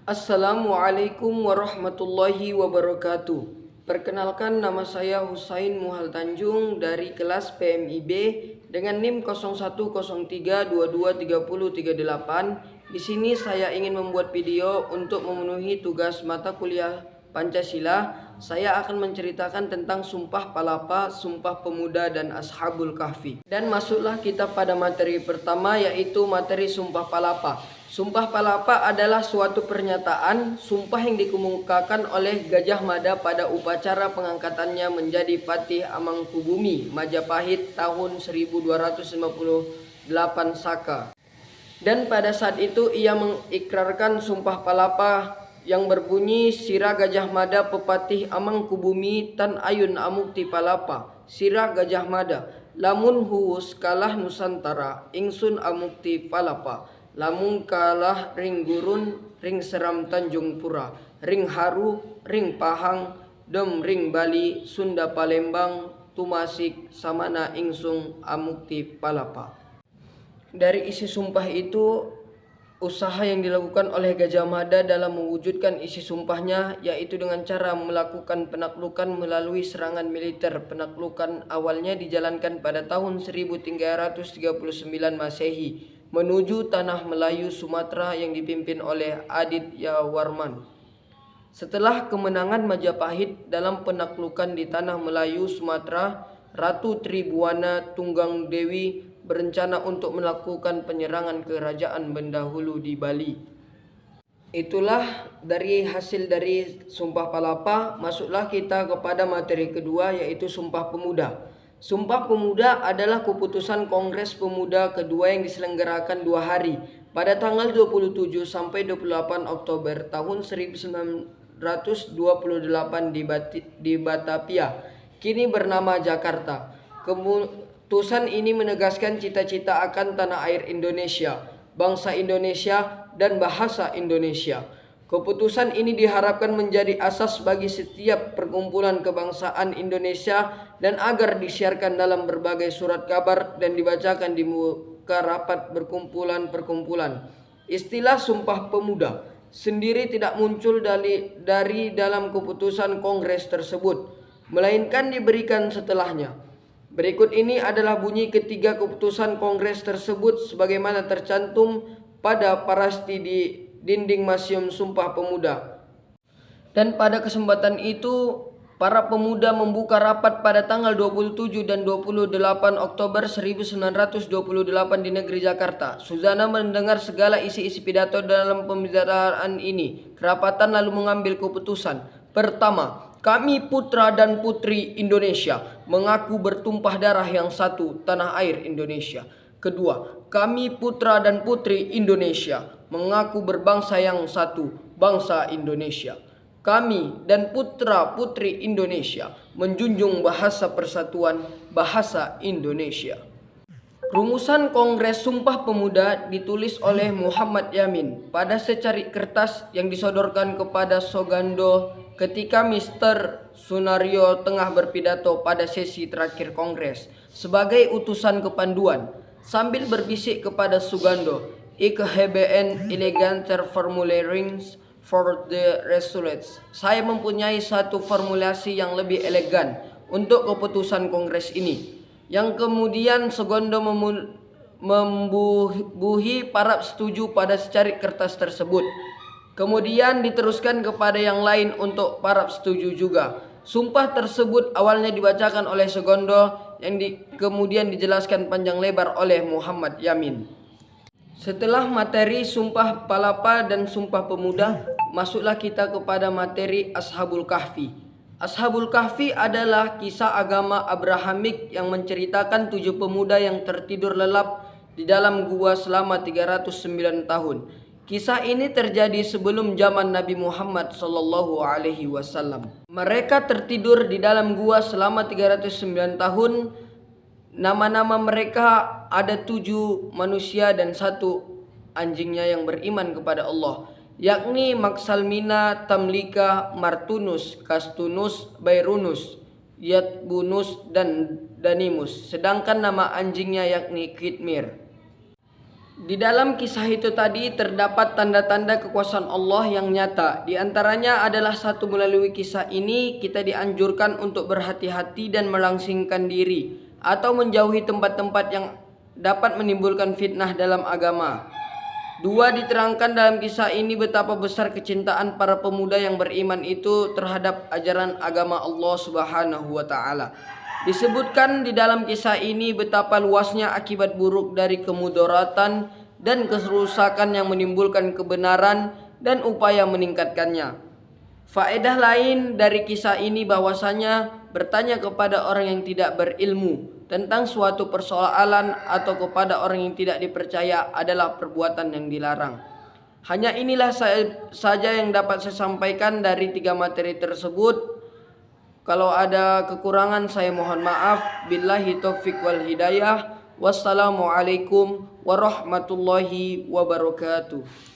Assalamualaikum warahmatullahi wabarakatuh. Perkenalkan, nama saya Husain Muhal Tanjung dari kelas PMIB dengan NIM 0103223038. Di sini saya ingin membuat video untuk memenuhi tugas mata kuliah Pancasila. Saya akan menceritakan tentang Sumpah Palapa, Sumpah Pemuda, dan Ashabul Kahfi. Dan masuklah kita pada materi pertama, yaitu materi Sumpah Palapa. Sumpah Palapa adalah suatu pernyataan sumpah yang dikemukakan oleh Gajah Mada pada upacara pengangkatannya menjadi Patih Amangkubumi Majapahit tahun 1258 Saka. Dan pada saat itu ia mengikrarkan Sumpah Palapa yang berbunyi, Sira Gajah Mada Pepatih Amangkubumi Tan Ayun Amukti Palapa, Sira Gajah Mada, lamun huwus kalah Nusantara, ingsun amukti palapa. Lamun kalah ring gurun, ring seram Tanjung Pura, ring haru, ring pahang, dem ring Bali, Sunda Palembang, tumasik samana ingsung amukti palapa. Dari isi sumpah itu, usaha yang dilakukan oleh Gajah Mada dalam mewujudkan isi sumpahnya yaitu dengan cara melakukan penaklukan melalui serangan militer. Penaklukan awalnya dijalankan pada tahun 1339 Masehi menuju tanah Melayu Sumatera yang dipimpin oleh Aditya Warman. Setelah kemenangan Majapahit dalam penaklukan di tanah Melayu Sumatera, Ratu Tribuana Tunggang Dewi berencana untuk melakukan penyerangan kerajaan Bendahulu di Bali. Itulah dari hasil dari Sumpah Palapa. Masuklah kita kepada materi kedua, yaitu Sumpah Pemuda. Sumpah Pemuda adalah keputusan Kongres Pemuda kedua yang diselenggarakan 2 hari pada tanggal 27 sampai 28 Oktober tahun 1928 di Batavia, kini bernama Jakarta. Keputusan ini menegaskan cita-cita akan tanah air Indonesia, bangsa Indonesia, dan bahasa Indonesia. Keputusan ini diharapkan menjadi asas bagi setiap perkumpulan kebangsaan Indonesia dan agar disiarkan dalam berbagai surat kabar dan dibacakan di muka rapat berkumpulan-perkumpulan. Istilah Sumpah Pemuda sendiri tidak muncul dari dalam keputusan Kongres tersebut, melainkan diberikan setelahnya. Berikut ini adalah bunyi ketiga keputusan Kongres tersebut sebagaimana tercantum pada parasti di dinding Museum Sumpah Pemuda. Dan pada kesempatan itu, para pemuda membuka rapat pada tanggal 27 dan 28 Oktober 1928 di negeri Jakarta. Suzana mendengar segala isi-isi pidato dalam pembicaraan ini. Kerapatan lalu mengambil keputusan. Pertama, kami putra dan putri Indonesia mengaku bertumpah darah yang satu, tanah air Indonesia. Kedua, kami putra dan putri Indonesia mengaku berbangsa yang satu, bangsa Indonesia. Kami dan putra-putri Indonesia menjunjung bahasa persatuan, bahasa Indonesia. Rumusan Kongres Sumpah Pemuda ditulis oleh Muhammad Yamin pada secarik kertas yang disodorkan kepada Sogando ketika Mr. Sunario tengah berpidato pada sesi terakhir Kongres sebagai utusan kepanduan, sambil berbisik kepada Sugando, "Ik hebben eleganter formulerings for the resolutions." Saya mempunyai satu formulasi yang lebih elegan untuk keputusan Kongres ini. Yang kemudian Sugando membuhi para setuju pada secarik kertas tersebut. Kemudian diteruskan kepada yang lain untuk para setuju juga. Sumpah tersebut awalnya dibacakan oleh Sugando yang kemudian dijelaskan panjang lebar oleh Muhammad Yamin. Setelah materi Sumpah Palapa dan Sumpah Pemuda, masuklah kita kepada materi Ashabul Kahfi. Ashabul Kahfi adalah kisah agama Abrahamik yang menceritakan 7 pemuda yang tertidur lelap di dalam gua selama 309 tahun. Kisah ini terjadi sebelum zaman Nabi Muhammad SAW. Mereka tertidur di dalam gua selama 309 tahun. Nama-nama mereka ada 7 manusia dan 1 anjingnya yang beriman kepada Allah, yakni Maksalmina, Tamlika, Martunus, Kastunus, Bairunus, Yatbunus, dan Danimus. Sedangkan nama anjingnya yakni Kitmir. Di dalam kisah itu tadi terdapat tanda-tanda kekuasaan Allah yang nyata. Di antaranya adalah satu, melalui kisah ini kita dianjurkan untuk berhati-hati dan melangsingkan diri atau menjauhi tempat-tempat yang dapat menimbulkan fitnah dalam agama. Dua, diterangkan dalam kisah ini betapa besar kecintaan para pemuda yang beriman itu terhadap ajaran agama Allah Subhanahu wa taala. Disebutkan di dalam kisah ini betapa luasnya akibat buruk dari kemudaratan dan kerusakan yang menimbulkan kebenaran dan upaya meningkatkannya. Faedah lain dari kisah ini bahwasanya bertanya kepada orang yang tidak berilmu tentang suatu persoalan atau kepada orang yang tidak dipercaya adalah perbuatan yang dilarang. Hanya inilah saja yang dapat saya sampaikan dari 3 materi tersebut. Kalau ada kekurangan saya mohon maaf. Billahi taufik wal hidayah. Wassalamualaikum warahmatullahi wabarakatuh.